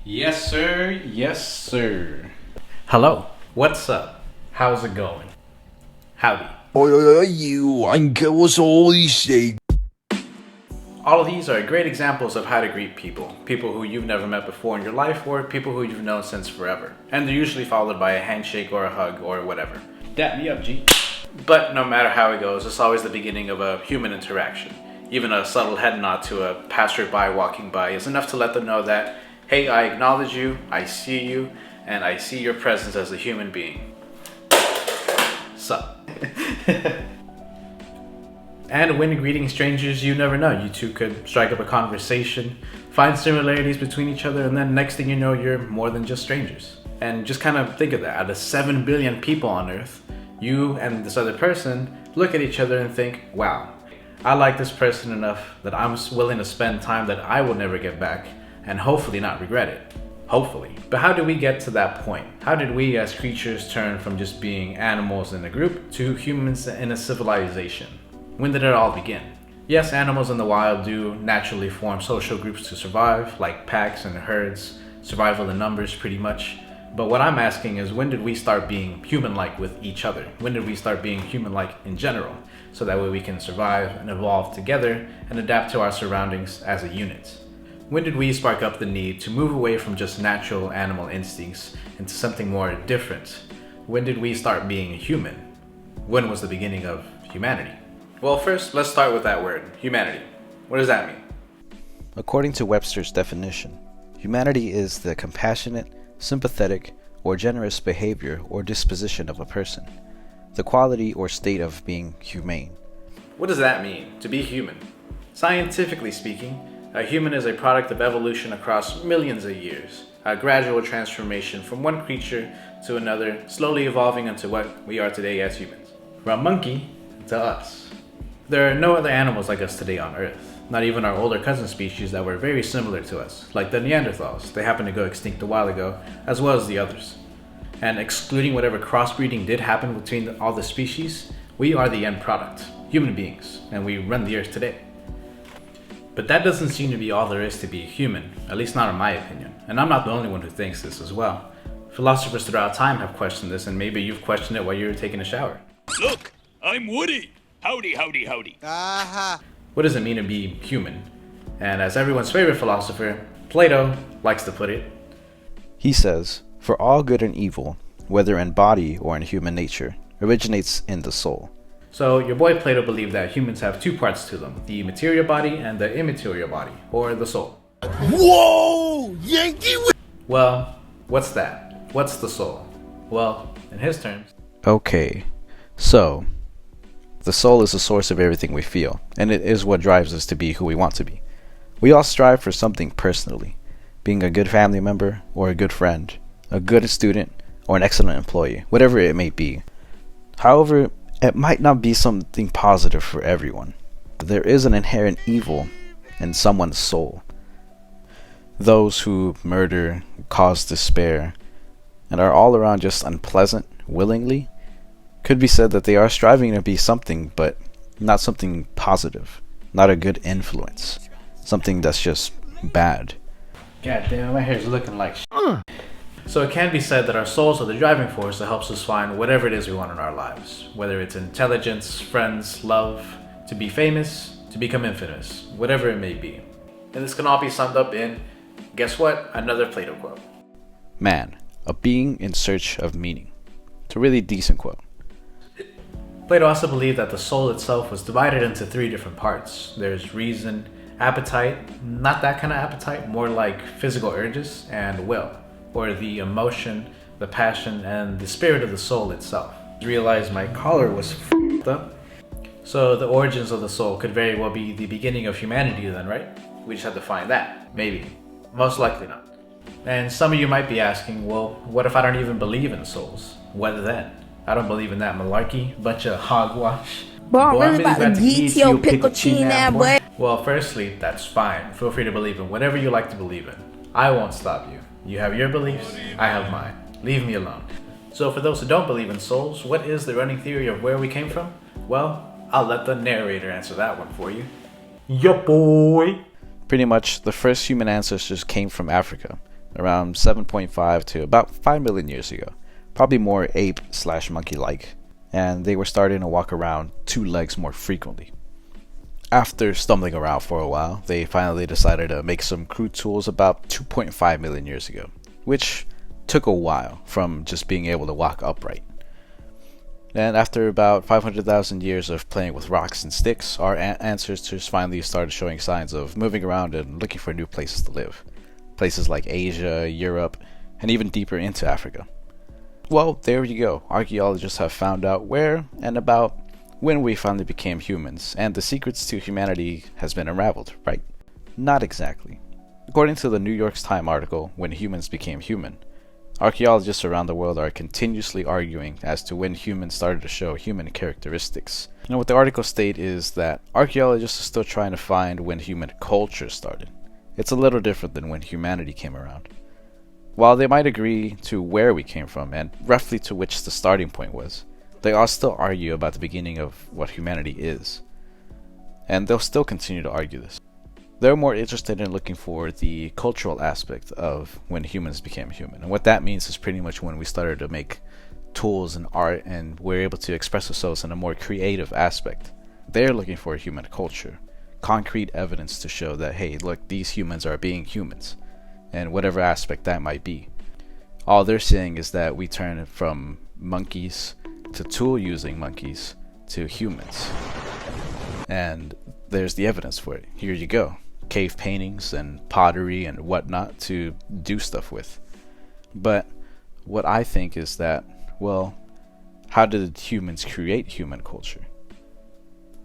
Yes, sir. Yes, sir. Hello. What's up? How's it going? Howdy. All of these are great examples of how to greet people. People who you've never met before in your life, or people who you've known since forever. And they're usually followed by a handshake or a hug or whatever. Dap me up, G. But no matter how it goes, it's always the beginning of a human interaction. Even a subtle head nod to a passerby walking by is enough to let them know that, hey, I acknowledge you, I see you, and I see your presence as a human being. Sup. And when greeting strangers you never know, you two could strike up a conversation, find similarities between each other, and then next thing you know, you're more than just strangers. And just kind of think of that. Out of 7 billion people on Earth, you and this other person look at each other and think, wow, I like this person enough that I'm willing to spend time that I will never get back and hopefully not regret it. Hopefully. But how did we get to that point? How did we as creatures turn from just being animals in a group to humans in a civilization? When did it all begin? Yes, animals in the wild do naturally form social groups to survive, like packs and herds, survival in numbers pretty much. But what I'm asking is, when did we start being human-like with each other? When did we start being human-like in general? So that way we can survive and evolve together and adapt to our surroundings as a unit. When did we spark up the need to move away from just natural animal instincts into something more different? When did we start being human? When was the beginning of humanity? Well, first, let's start with that word, humanity. What does that mean? According to Webster's definition, humanity is the compassionate, sympathetic, or generous behavior or disposition of a person, the quality or state of being humane. What does that mean, to be human? Scientifically speaking, a human is a product of evolution across millions of years, a gradual transformation from one creature to another, slowly evolving into what we are today as humans. From monkey to us. There are no other animals like us today on Earth, not even our older cousin species that were very similar to us, like the Neanderthals. They happened to go extinct a while ago, as well as the others. And excluding whatever crossbreeding did happen between all the species, we are the end product, human beings, and we run the Earth today. But that doesn't seem to be all there is to be human, at least not in my opinion. And I'm not the only one who thinks this as well. Philosophers throughout time have questioned this, and maybe you've questioned it while you were taking a shower. Look, I'm Woody. Howdy, howdy, howdy. What does it mean to be human? And as everyone's favorite philosopher, Plato, likes to put it, He says, "For all good and evil, whether in body or in human nature, originates in the soul." So your boy Plato believed that humans have two parts to them, the material body and the immaterial body, or the soul. Whoa! Yankee! Well, what's that? What's the soul? Well, in his terms, Okay, so the soul is the source of everything we feel, and it is what drives us to be who we want to be. We all strive for something personally, being a good family member or a good friend, a good student or an excellent employee, whatever it may be. However, it might not be something positive for everyone. There is an inherent evil in someone's soul. Those who murder, cause despair, and are all around just unpleasant willingly, could be said that they are striving to be something, but not something positive, not a good influence, something that's just bad. God damn, my hair's looking like So it can be said that our souls are the driving force that helps us find whatever it is we want in our lives, whether it's intelligence, friends, love, to be famous, to become infamous, whatever it may be. And this can all be summed up in, guess what? Another Plato quote. Man, a being in search of meaning. It's a really decent quote. Plato also believed that the soul itself was divided into 3 different parts. There's reason, appetite, not that kind of appetite, more like physical urges, and will, or the emotion, the passion, and the spirit of the soul itself. I realized my collar was f***ed up. So the origins of the soul could very well be the beginning of humanity then, right? We just have to find that. Maybe. Most likely not. And some of you might be asking, well, what if I don't even believe in souls? What then? I don't believe in that malarkey, bunch of hogwash. Boy, I'm Boy, really about to get your pickle chin now, boy. Well, firstly, that's fine. Feel free to believe in whatever you like to believe in. I won't stop you. You have your beliefs, I have mine. Leave me alone. So for those who don't believe in souls, what is the running theory of where we came from? Well, I'll let the narrator answer that one for you. Yup, boy. Pretty much, the first human ancestors came from Africa, around 7.5 to about 5 million years ago, probably more ape/monkey-like, and they were starting to walk around two legs more frequently. After stumbling around for a while, they finally decided to make some crude tools about 2.5 million years ago, which took a while from just being able to walk upright. And after about 500,000 years of playing with rocks and sticks, our ancestors finally started showing signs of moving around and looking for new places to live. Places like Asia, Europe, and even deeper into Africa. Well, there you go. Archaeologists have found out where and about when we finally became humans, and the secrets to humanity has been unraveled, right? Not exactly. According to the New York Times article, When Humans Became Human, archaeologists around the world are continuously arguing as to when humans started to show human characteristics. And what the article states is that archaeologists are still trying to find when human culture started. It's a little different than when humanity came around. While they might agree to where we came from and roughly to which the starting point was, they all still argue about the beginning of what humanity is. And they'll still continue to argue this. They're more interested in looking for the cultural aspect of when humans became human. And what that means is pretty much when we started to make tools and art and we're able to express ourselves in a more creative aspect. They're looking for a human culture, concrete evidence to show that, hey, look, these humans are being humans, and whatever aspect that might be. All they're saying is that we turn from monkeys to tool-using monkeys to humans. And there's the evidence for it. Here you go. Cave paintings and pottery and whatnot to do stuff with. But what I think is that, well, how did humans create human culture?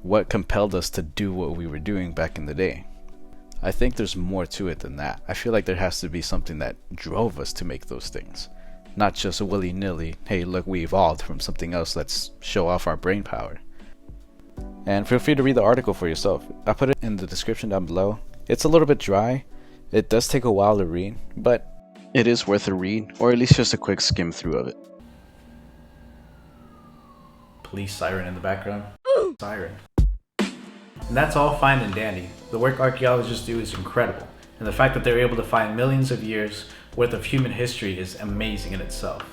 What compelled us to do what we were doing back in the day? I think there's more to it than that. I feel like there has to be something that drove us to make those things. Not just willy-nilly, hey, look, we evolved from something else, let's show off our brain power. And feel free to read the article for yourself. I put it in the description down below. It's a little bit dry. It does take a while to read, but it is worth a read, or at least just a quick skim through of it. Police siren in the background. Siren. And that's all fine and dandy. The work archaeologists do is incredible, and the fact that they're able to find millions of years worth of human history is amazing in itself.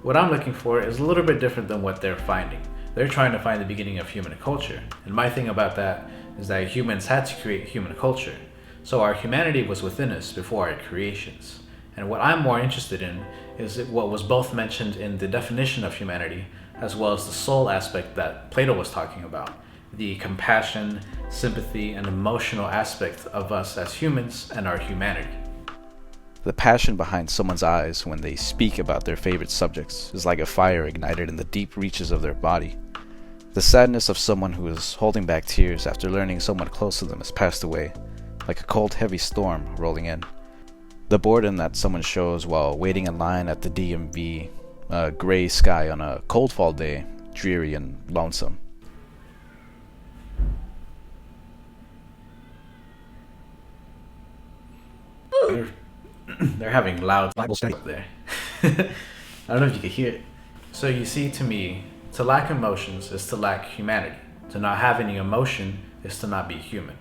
What I'm looking for is a little bit different than what they're finding. They're trying to find the beginning of human culture, and my thing about that is that humans had to create human culture. So our humanity was within us before our creations. And what I'm more interested in is what was both mentioned in the definition of humanity, as well as the soul aspect that Plato was talking about. The compassion, sympathy, and emotional aspect of us as humans and our humanity. The passion behind someone's eyes when they speak about their favorite subjects is like a fire ignited in the deep reaches of their body. The sadness of someone who is holding back tears after learning someone close to them has passed away, like a cold, heavy storm rolling in. The boredom that someone shows while waiting in line at the DMV, a gray sky on a cold fall day, dreary and lonesome. They're having loud Bible study up there. I don't know if you can hear it. So you see, to me, to lack emotions is to lack humanity. To not have any emotion is to not be human.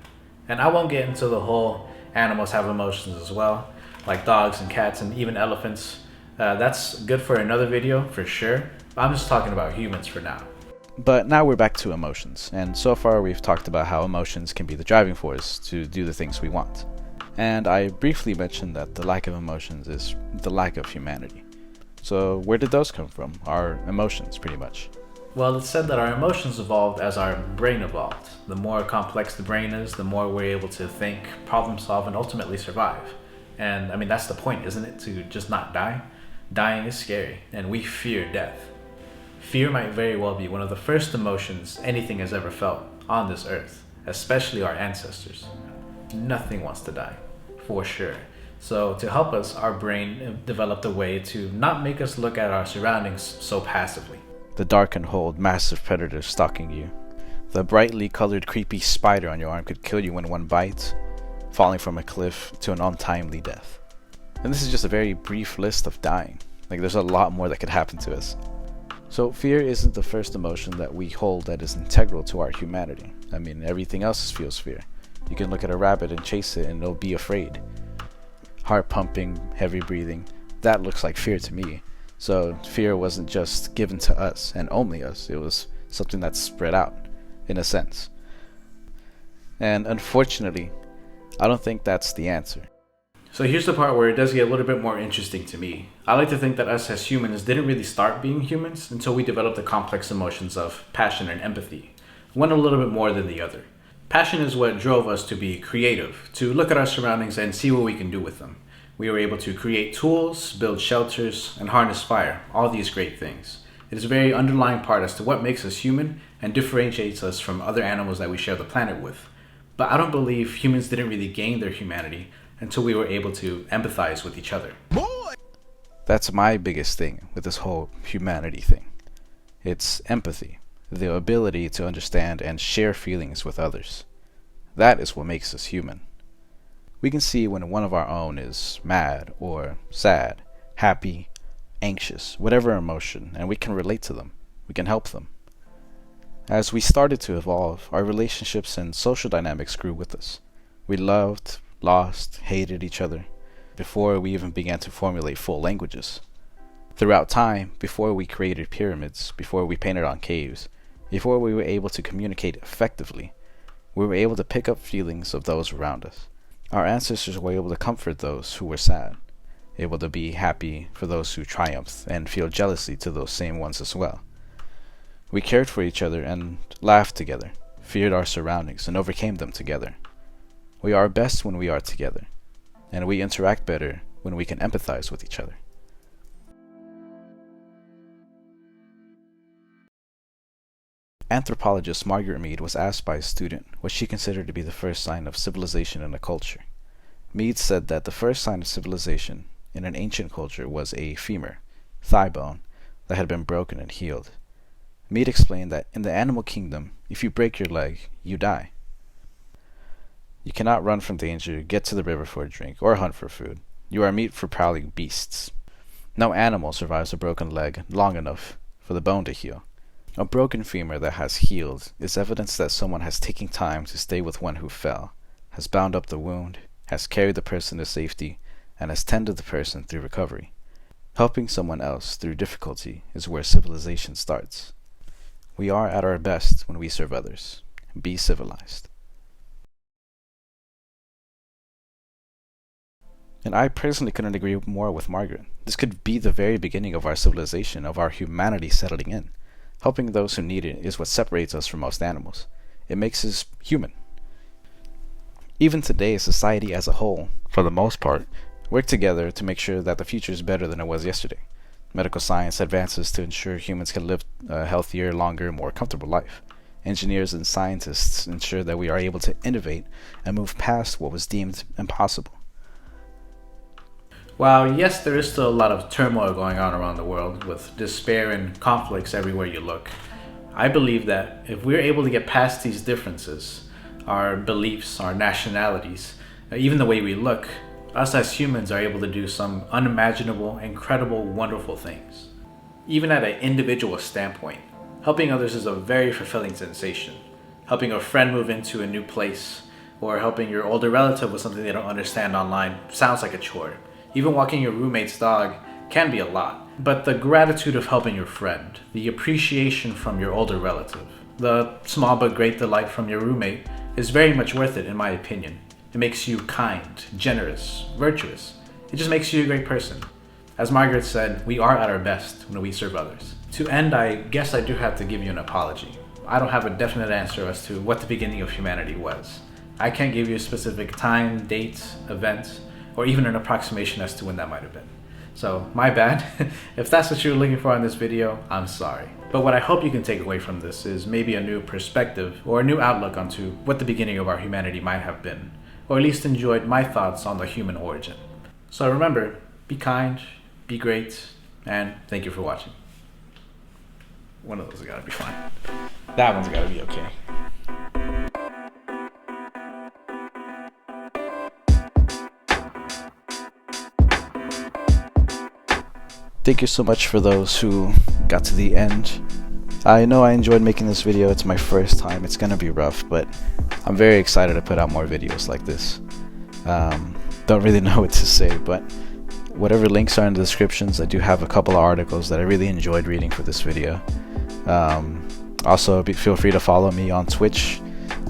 And I won't get into the whole animals have emotions as well, like dogs and cats and even elephants. That's good for another video, for sure. I'm just talking about humans for now. But now we're back to emotions, and so far we've talked about how emotions can be the driving force to do the things we want. And I briefly mentioned that the lack of emotions is the lack of humanity. So where did those come from? Our emotions, pretty much. Well, it's said that our emotions evolved as our brain evolved. The more complex the brain is, the more we're able to think, problem solve, and ultimately survive. And I mean, that's the point, isn't it? To just not die? Dying is scary, and we fear death. Fear might very well be one of the first emotions anything has ever felt on this earth, especially our ancestors. Nothing wants to die, for sure. So to help us, our brain developed a way to not make us look at our surroundings so passively. The dark can hold massive predators stalking you. The brightly colored creepy spider on your arm could kill you when one bites, falling from a cliff to an untimely death. And this is just a very brief list of dying. Like, there's a lot more that could happen to us. So fear isn't the first emotion that we hold that is integral to our humanity. I mean, everything else feels fear. You can look at a rabbit and chase it and it'll be afraid. heart pumping, heavy breathing. That looks like fear to me. So fear wasn't just given to us and only us. It was something that's spread out, in a sense. And unfortunately, I don't think that's the answer. So here's the part where it does get a little bit more interesting to me. I like to think that us as humans didn't really start being humans until we developed the complex emotions of passion and empathy, one a little bit more than the other. Passion is what drove us to be creative, to look at our surroundings and see what we can do with them. We were able to create tools, build shelters, and harness fire, all these great things. It is a very underlying part as to what makes us human and differentiates us from other animals that we share the planet with. But I don't believe humans didn't really gain their humanity until we were able to empathize with each other. That's my biggest thing with this whole humanity thing. It's empathy, the ability to understand and share feelings with others. That is what makes us human. We can see when one of our own is mad or sad, happy, anxious, whatever emotion, and we can relate to them. We can help them. As we started to evolve, our relationships and social dynamics grew with us. We loved, lost, hated each other before we even began to formulate full languages. Throughout time, before we created pyramids, before we painted on caves, before we were able to communicate effectively, we were able to pick up feelings of those around us. Our ancestors were able to comfort those who were sad, able to be happy for those who triumphed, and feel jealousy to those same ones as well. We cared for each other and laughed together, feared our surroundings, and overcame them together. We are best when we are together, and we interact better when we can empathize with each other. Anthropologist Margaret Mead was asked by a student what she considered to be the first sign of civilization in a culture. Mead said that the first sign of civilization in an ancient culture was a femur, thigh bone, that had been broken and healed. Mead explained that in the animal kingdom, if you break your leg, you die. You cannot run from danger, get to the river for a drink, or hunt for food. You are meat for prowling beasts. No animal survives a broken leg long enough for the bone to heal. A broken femur that has healed is evidence that someone has taken time to stay with one who fell, has bound up the wound, has carried the person to safety, and has tended the person through recovery. Helping someone else through difficulty is where civilization starts. We are at our best when we serve others. Be civilized. And I personally couldn't agree more with Margaret. This could be the very beginning of our civilization, of our humanity settling in. Helping those who need it is what separates us from most animals. It makes us human. Even today, society as a whole, for the most part, work together to make sure that the future is better than it was yesterday. Medical science advances to ensure humans can live a healthier, longer, more comfortable life. Engineers and scientists ensure that we are able to innovate and move past what was deemed impossible. While yes, there is still a lot of turmoil going on around the world with despair and conflicts everywhere you look, I believe that if we're able to get past these differences, our beliefs, our nationalities, even the way we look, us as humans are able to do some unimaginable, incredible, wonderful things. Even at an individual standpoint, helping others is a very fulfilling sensation. Helping a friend move into a new place, or helping your older relative with something they don't understand online sounds like a chore. Even walking your roommate's dog can be a lot. But the gratitude of helping your friend, the appreciation from your older relative, the small but great delight from your roommate is very much worth it in my opinion. It makes you kind, generous, virtuous. It just makes you a great person. As Margaret said, we are at our best when we serve others. To end, I guess I do have to give you an apology. I don't have a definite answer as to what the beginning of humanity was. I can't give you a specific time, date, event, or even an approximation as to when that might have been. So, my bad. If that's what you were looking for in this video, I'm sorry. But what I hope you can take away from this is maybe a new perspective or a new outlook onto what the beginning of our humanity might have been, or at least enjoyed my thoughts on the human origin. So remember, be kind, be great, and thank you for watching. One of those has gotta be fine. That one's gotta be okay. Thank you so much for those who got to the end. I know I enjoyed making this video. It's my first time. It's gonna be rough, but I'm very excited to put out more videos like this. don't really know what to say, but whatever links are in the descriptions, I do have a couple of articles that I really enjoyed reading for this video. Also, feel free to follow me on Twitch.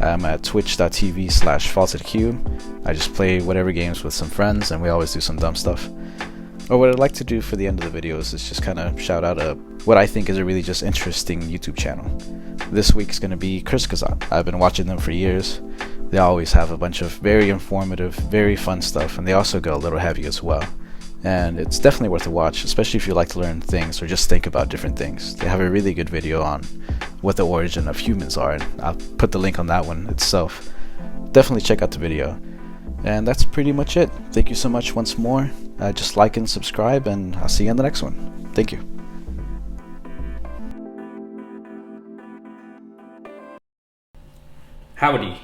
I'm at twitch.tv/FalsedCube. I just play whatever games with some friends, and we always do some dumb stuff. Or what I'd like to do for the end of the videos is just kind of shout out what I think is a really just interesting YouTube channel. This week's going to be Chris Kazan. I've been watching them for years. They always have a bunch of very informative, very fun stuff, and they also go a little heavy as well. And it's definitely worth a watch, especially if you like to learn things or just think about different things. They have a really good video on what the origin of humans are, and I'll put the link on that one itself. Definitely check out the video. And that's pretty much it. Thank you so much once more. Just like and subscribe, and I'll see you on the next one. Thank you. Howdy.